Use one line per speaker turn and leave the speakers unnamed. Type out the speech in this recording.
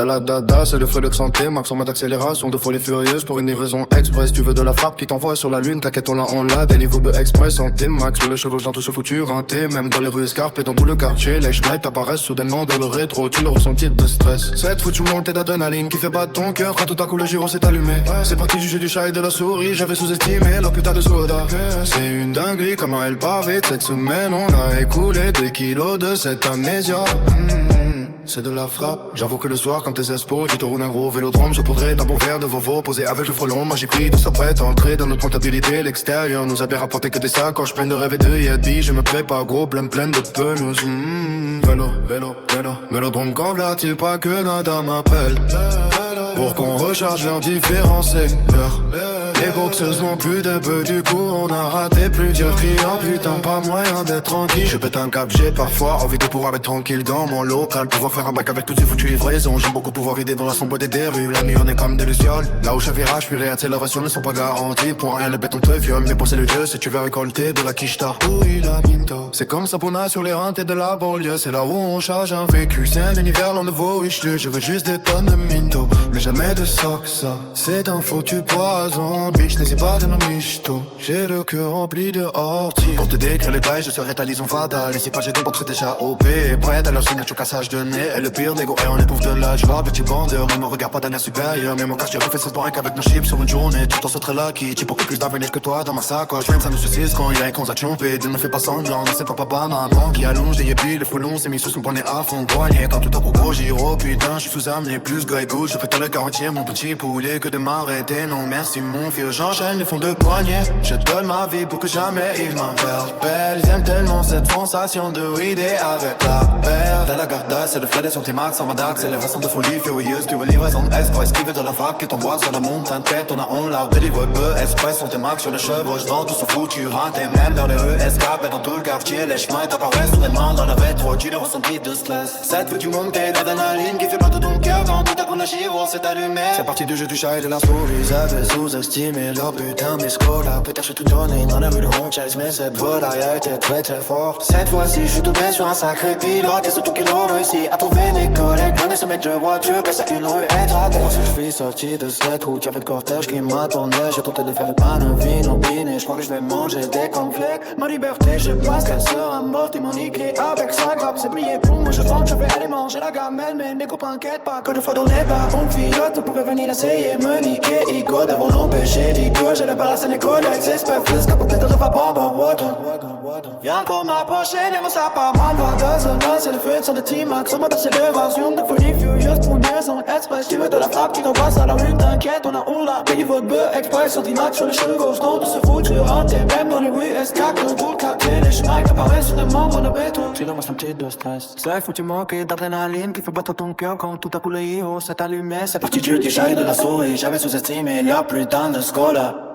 la dada, c'est le feu de santé, max en mode accélération, de folie furieuse pour une livraison express. Tu veux de la frappe qui t'envoie sur la lune, t'inquiète on l'a, des niveaux de express en T-max. Le chevaux dans tout ce foutu rinté, même dans les rues escarpes et dans tout le quartier. Les schneipes apparaissent soudainement dans le rétro, tu le ressenti de stress. Cette foutue montée d'adrénaline qui fait battre ton cœur quand tout à coup le gyro s'est allumé. C'est parti du jeu du chat et de la souris, j'avais sous-estimé la putain de soda. C'est une dinguerie comment elle pavé, cette semaine on a écoulé 2 kilos de cette amnésia. C'est de la frappe. J'avoue que le soir quand t'es espo, tu te roules un gros vélodrome. Je pourrais d'un bon verre de Vovo posé avec le frelon. Moi j'ai pris de sa prête à entrer dans notre comptabilité. L'extérieur nous avait rapporté que des sacoches pleines de rêves et de yadis. Je me prépare gros plein de pelouse. Vélodrome quand là-t-il pas que nada m'appelle pour qu'on recharge leurs différents secteurs. Les boxeuses n'ont plus de bœufs, du coup on a raté plusieurs clients. Putain pas moyen d'être tranquille. Je pète un cap, j'ai parfois envie de pouvoir être tranquille dans mon local, pouvoir faire un bac avec toutes ces foutues livraisons. J'aime beaucoup pouvoir vider dans la sombre des rues. La nuit on est comme des lucioles. Là où chaque virage puis réaccélération ne sont pas garanties. Pour rien le béton te viole, mais pour c'est le jeu si tu veux récolter de la quicheta. Oui la minto. C'est comme ça pour sur les rentes de la banlieue. C'est là où on charge un vécu. C'est un univers l'on ne vaut je veux juste des tonnes de minto, mais jamais de ça. C'est un foutu poison. Bitch, n'hésite pas de me michto. J'ai le cœur rempli de orties. Pour te décrire les bails, je serai ta liaison fatale. Et si pas j'ai deux box déjà OP. Prête à leur signature cassage de nez. Et le pire négo et on éprouve de la joie. Petit bandeur, ne me regarde pas d'un air supérieur. Mais mon cache, j'ai refait 16 points qu'avec nos chips sur une journée. Tu t'en sauterais là qui t'y beaucoup plus d'avenir que toi dans ma sacoche. Même ça nous suicide quand il y a un con à chomper. Dieu ne fait pas semblant, c'est pas papa, maman qui allonge des yépis. Le foulon s'est mis sous son bonnet à fond poignet. Quand tout a pour gros giro, putain, je suis sous amené plus goïgou. Je fais tout le quartier, mon petit poulet que de m'arrêter. Non merci mon vieux, j'enchaîne les fonds de poignet. Je donne ma vie pour que jamais ils m'interpellent. Ils aiment tellement cette sensation de weed et avec la paire. De la garda, c'est le flat des santé max en mandac. C'est les façons de folie furieuse. Tu veux livraison express qui veut de la vague qui t'envoie sur la montagne tête. On a on l'a délivre peu express santé max sur le chevauche. Dans tout son foutu rentre et même dans les rues escapes. Et dans tout le quartier, les chemins t'apparaissent soudainement dans la rétro. Tu les ressenti de stress. Cette foutue montée d'adrénaline qui fait battre ton cœur quand tout à coup le gyro s'est allumé. C'est parti du jeu du chat et de la souris. Ils avaient sous-estimé leur putain d'escola. Peut-être je tout donné dans la rue de Honchase, mais cette volaille a été très fort. Cette fois-ci je suis tombé sur un sacré pilote. Et surtout qu'il a réussi à trouver des collègues. Loin de se mettre de voiture, parce qu'une rue est traquée. Je suis sorti de cette route, y'avait le cortège qui m'attendait. J'ai tenté de faire le pan de vin au dîner. Je crois que je vais manger des cornflakes. Ma liberté, je pense qu'elle sera morte. Ils m'ont niqué avec 5 grammes, c'est plié pour moi. Je rentre, je vais aller manger la gamelle. Mais mes copains inquiètent pas que de fois donnez pas. On pilote, vous pouvez venir essayer me niquer. Ego devant l'empêcher, d'ego, j'ai le balance à les collègues. J'espère plus qu'à peut-être de pas bombe water. Viens pour m'approcher, n'aime ça pas mal. Voir deux hommes, c'est le feu sur le team max. On m'appelle c'est l'évasion de folie furieuse pour une maison express. Tu veux de la frappe qui t'envoie à la rue, t'inquiète, on l'a payé votre bœuf express. Sur D-Max sur les chevaux, dans tout ce foutu renté. Même dans les rues, escape, pour le quartier, les chemins qui apparaissent sur des membres de béton. Tu donnes-moi un petit de stress. C'est foutu manquer d'adrénaline qui fait battre ton cœur quand tout à coup le héros s'est allumé. C'est parti du chat et de la souris, j'avais sous-estimé la putain de scola.